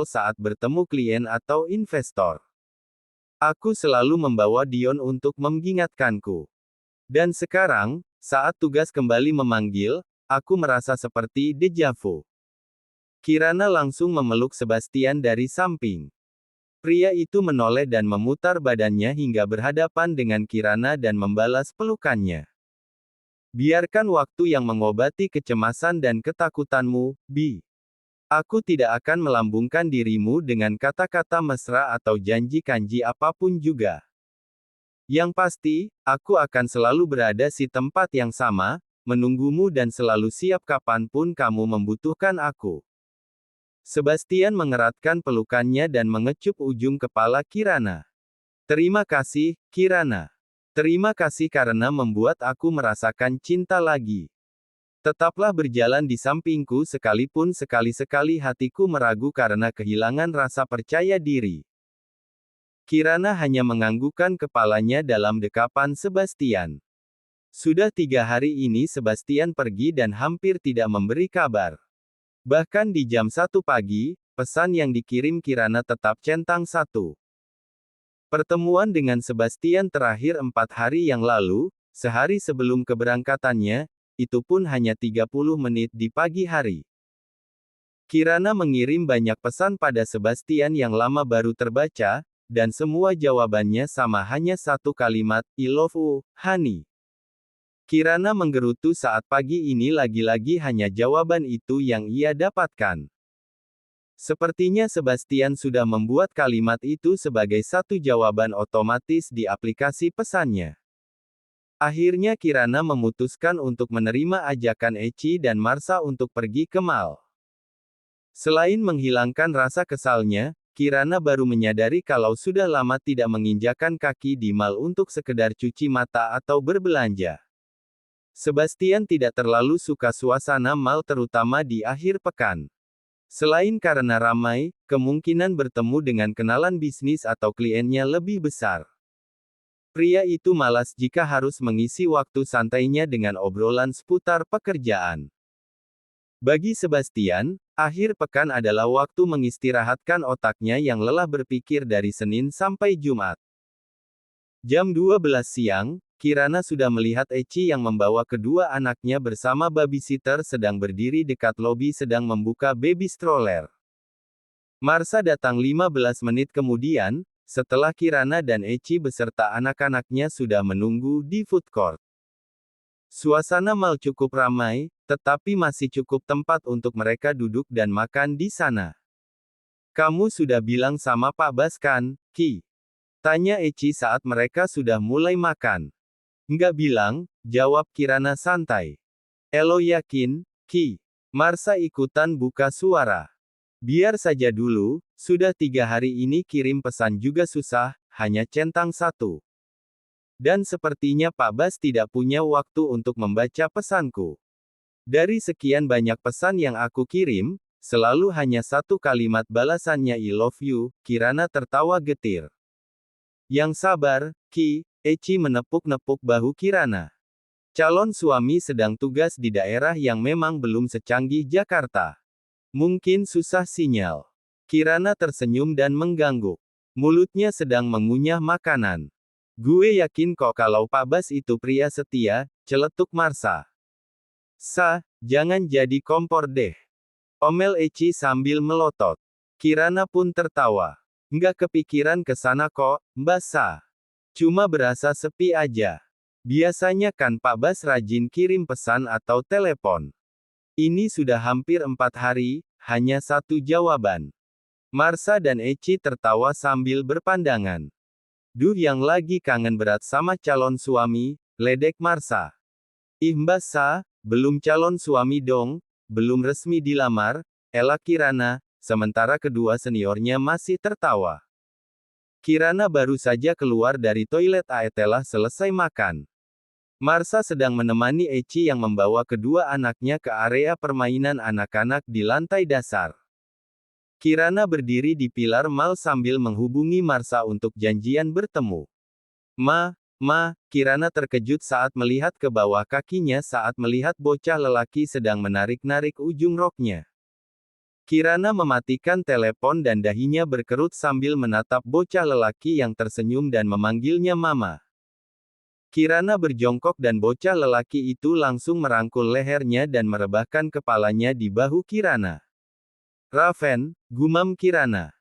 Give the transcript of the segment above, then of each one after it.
saat bertemu klien atau investor. Aku selalu membawa Dion untuk mengingatkanku. Dan sekarang, saat tugas kembali memanggil, aku merasa seperti deja vu. Kirana langsung memeluk Sebastian dari samping. Pria itu menoleh dan memutar badannya hingga berhadapan dengan Kirana dan membalas pelukannya. Biarkan waktu yang mengobati kecemasan dan ketakutanmu, Bi. Aku tidak akan melambungkan dirimu dengan kata-kata mesra atau janji-kanji apapun juga. Yang pasti, aku akan selalu berada di tempat yang sama, menunggumu dan selalu siap kapanpun kamu membutuhkan aku. Sebastian mengeratkan pelukannya dan mengecup ujung kepala Kirana. Terima kasih, Kirana. Terima kasih karena membuat aku merasakan cinta lagi. Tetaplah berjalan di sampingku sekalipun sekali-sekali hatiku meragu karena kehilangan rasa percaya diri. Kirana hanya menganggukkan kepalanya dalam dekapan Sebastian. Sudah 3 hari ini Sebastian pergi dan hampir tidak memberi kabar. Bahkan di jam 1 pagi, pesan yang dikirim Kirana tetap centang 1. Pertemuan dengan Sebastian terakhir 4 hari yang lalu, sehari sebelum keberangkatannya, itu pun hanya 30 menit di pagi hari. Kirana mengirim banyak pesan pada Sebastian yang lama baru terbaca, dan semua jawabannya sama hanya satu kalimat, I love you, honey. Kirana menggerutu saat pagi ini lagi-lagi hanya jawaban itu yang ia dapatkan. Sepertinya Sebastian sudah membuat kalimat itu sebagai satu jawaban otomatis di aplikasi pesannya. Akhirnya Kirana memutuskan untuk menerima ajakan Eci dan Marsha untuk pergi ke mall. Selain menghilangkan rasa kesalnya, Kirana baru menyadari kalau sudah lama tidak menginjakan kaki di mall untuk sekedar cuci mata atau berbelanja. Sebastian tidak terlalu suka suasana mall terutama di akhir pekan. Selain karena ramai, kemungkinan bertemu dengan kenalan bisnis atau kliennya lebih besar. Pria itu malas jika harus mengisi waktu santainya dengan obrolan seputar pekerjaan. Bagi Sebastian, akhir pekan adalah waktu mengistirahatkan otaknya yang lelah berpikir dari Senin sampai Jumat. Jam 12 siang, Kirana sudah melihat Eci yang membawa kedua anaknya bersama babysitter sedang berdiri dekat lobi sedang membuka baby stroller. Marsha datang 15 menit kemudian, setelah Kirana dan Eci beserta anak-anaknya sudah menunggu di food court. Suasana mall cukup ramai, tetapi masih cukup tempat untuk mereka duduk dan makan di sana. Kamu sudah bilang sama Pak Bas kan, Ki? Tanya Eci saat mereka sudah mulai makan. Nggak bilang, jawab Kirana santai. Elo yakin, Ki? Marsha ikutan buka suara. Biar saja dulu, sudah 3 hari ini kirim pesan juga susah, hanya centang 1. Dan sepertinya Pak Bas tidak punya waktu untuk membaca pesanku. Dari sekian banyak pesan yang aku kirim, selalu hanya satu kalimat balasannya I love you, Kirana tertawa getir. Yang sabar, Ki, Eci menepuk-nepuk bahu Kirana. Calon suami sedang tugas di daerah yang memang belum secanggih Jakarta. Mungkin susah sinyal. Kirana tersenyum dan mengangguk. Mulutnya sedang mengunyah makanan. Gue yakin kok kalau Pak Bas itu pria setia, celetuk Marsha. Jangan jadi kompor deh. Omel Eci sambil melotot. Kirana pun tertawa. Nggak kepikiran ke sana kok, Mbak Sa. Cuma berasa sepi aja. Biasanya kan Pak Bas rajin kirim pesan atau telepon. Ini sudah hampir 4 hari, hanya satu jawaban. Marsha dan Eci tertawa sambil berpandangan. Duh yang lagi kangen berat sama calon suami, ledek Marsha. Ih Mbak Sa, belum calon suami dong, belum resmi dilamar, elak Kirana, sementara kedua seniornya masih tertawa. Kirana baru saja keluar dari toilet setelah selesai makan. Marsha sedang menemani Eci yang membawa kedua anaknya ke area permainan anak-anak di lantai dasar. Kirana berdiri di pilar mall sambil menghubungi Marsha untuk janjian bertemu. Kirana terkejut saat melihat ke bawah kakinya saat melihat bocah lelaki sedang menarik-narik ujung roknya. Kirana mematikan telepon dan dahinya berkerut sambil menatap bocah lelaki yang tersenyum dan memanggilnya Mama. Kirana berjongkok dan bocah lelaki itu langsung merangkul lehernya dan merebahkan kepalanya di bahu Kirana. Raven, gumam Kirana.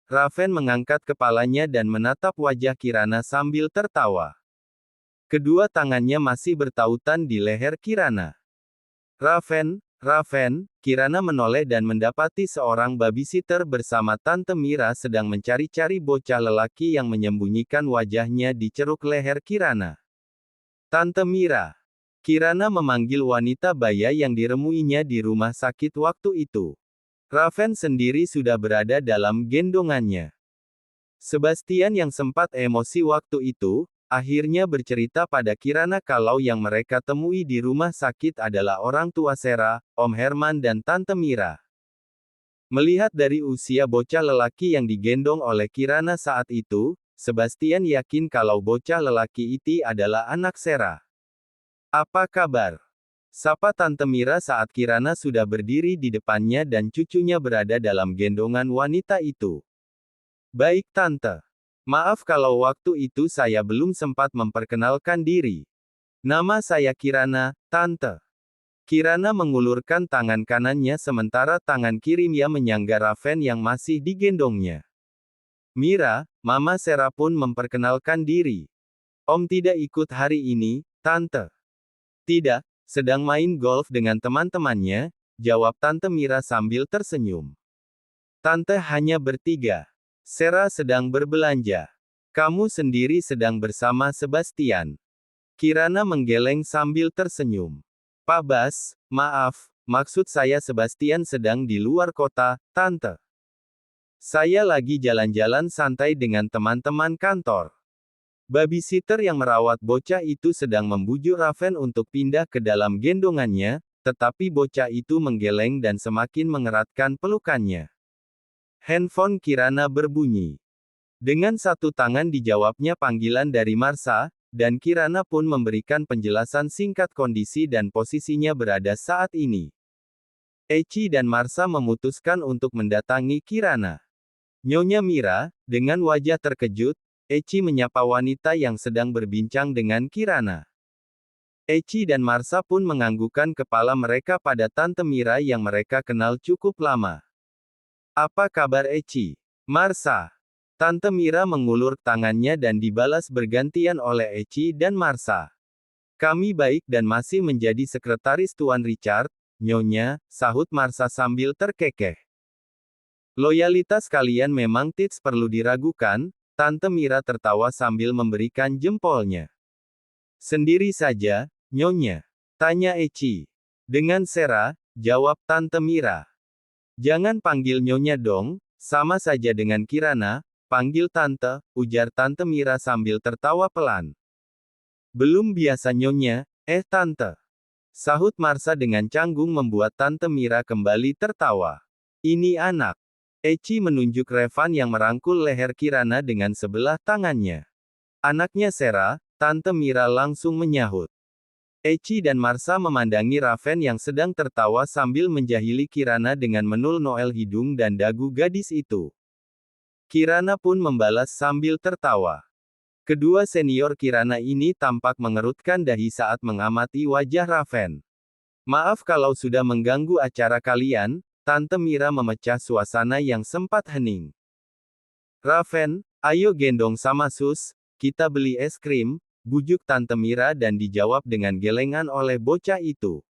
Raven mengangkat kepalanya dan menatap wajah Kirana sambil tertawa. Kedua tangannya masih bertautan di leher Kirana. Raven, Kirana menoleh dan mendapati seorang babysitter bersama Tante Mira sedang mencari-cari bocah lelaki yang menyembunyikan wajahnya di ceruk leher Kirana. Tante Mira. Kirana memanggil wanita baya yang diremuinya di rumah sakit waktu itu. Raven sendiri sudah berada dalam gendongannya. Sebastian yang sempat emosi waktu itu, akhirnya bercerita pada Kirana kalau yang mereka temui di rumah sakit adalah orang tua Sarah, Om Herman dan Tante Mira. Melihat dari usia bocah lelaki yang digendong oleh Kirana saat itu, Sebastian yakin kalau bocah lelaki itu adalah anak Sarah. "Apa kabar?" sapa Tante Mira saat Kirana sudah berdiri di depannya dan cucunya berada dalam gendongan wanita itu. "Baik Tante. Maaf kalau waktu itu saya belum sempat memperkenalkan diri. Nama saya Kirana, Tante." Kirana mengulurkan tangan kanannya sementara tangan kirinya menyangga Raven yang masih digendongnya. "Mira, Mama Sarah pun memperkenalkan diri. Om tidak ikut hari ini, Tante." "Tidak, sedang main golf dengan teman-temannya," jawab Tante Mira sambil tersenyum. "Tante hanya bertiga. Sarah sedang berbelanja. Kamu sendiri sedang bersama Sebastian." Kirana menggeleng sambil tersenyum. "Pak Bas, maaf, maksud saya Sebastian sedang di luar kota, Tante. Saya lagi jalan-jalan santai dengan teman-teman kantor." Babysitter yang merawat bocah itu sedang membujuk Raven untuk pindah ke dalam gendongannya, tetapi bocah itu menggeleng dan semakin mengeratkan pelukannya. Handphone Kirana berbunyi. Dengan satu tangan dijawabnya panggilan dari Marsha, dan Kirana pun memberikan penjelasan singkat kondisi dan posisinya berada saat ini. Eci dan Marsha memutuskan untuk mendatangi Kirana. "Nyonya Mira," dengan wajah terkejut, Eci menyapa wanita yang sedang berbincang dengan Kirana. Eci dan Marsha pun menganggukkan kepala mereka pada Tante Mira yang mereka kenal cukup lama. "Apa kabar Eci? Marsha?" Tante Mira mengulur tangannya dan dibalas bergantian oleh Eci dan Marsha. "Kami baik dan masih menjadi sekretaris Tuan Richard, Nyonya," sahut Marsha sambil terkekeh. "Loyalitas kalian memang tidak perlu diragukan," Tante Mira tertawa sambil memberikan jempolnya. "Sendiri saja, Nyonya?" tanya Eci. "Dengan Sarah," jawab Tante Mira. "Jangan panggil Nyonya dong, sama saja dengan Kirana, panggil Tante," ujar Tante Mira sambil tertawa pelan. "Belum biasa Nyonya, Tante," sahut Marsha dengan canggung membuat Tante Mira kembali tertawa. "Ini anak." Eci menunjuk Revan yang merangkul leher Kirana dengan sebelah tangannya. "Anaknya Sarah," Tante Mira langsung menyahut. Eci dan Marsha memandangi Raven yang sedang tertawa sambil menjahili Kirana dengan menul Noel hidung dan dagu gadis itu. Kirana pun membalas sambil tertawa. Kedua senior Kirana ini tampak mengerutkan dahi saat mengamati wajah Raven. "Maaf kalau sudah mengganggu acara kalian," Tante Mira memecah suasana yang sempat hening. "Raven, ayo gendong sama Sus, kita beli es krim," bujuk Tante Mira dan dijawab dengan gelengan oleh bocah itu.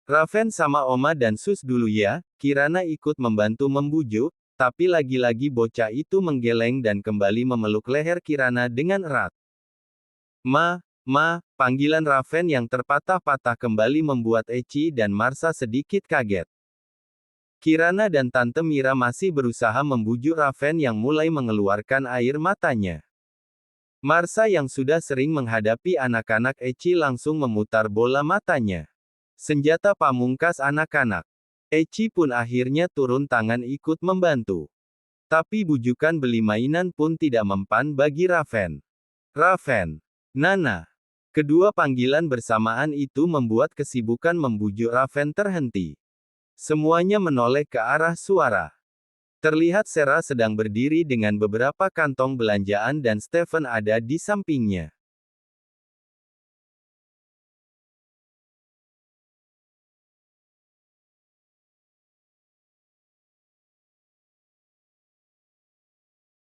"Raven sama Oma dan Sus dulu ya," Kirana ikut membantu membujuk, tapi lagi-lagi bocah itu menggeleng dan kembali memeluk leher Kirana dengan erat. Panggilan Raven yang terpatah-patah kembali membuat Eci dan Marsha sedikit kaget. Kirana dan Tante Mira masih berusaha membujuk Raven yang mulai mengeluarkan air matanya. Marsha yang sudah sering menghadapi anak-anak Eci langsung memutar bola matanya. Senjata pamungkas anak-anak. Eci pun akhirnya turun tangan ikut membantu. Tapi bujukan beli mainan pun tidak mempan bagi Raven. "Raven, Nana." Kedua panggilan bersamaan itu membuat kesibukan membujuk Raven terhenti. Semuanya menoleh ke arah suara. Terlihat Sarah sedang berdiri dengan beberapa kantong belanjaan dan Stephen ada di sampingnya.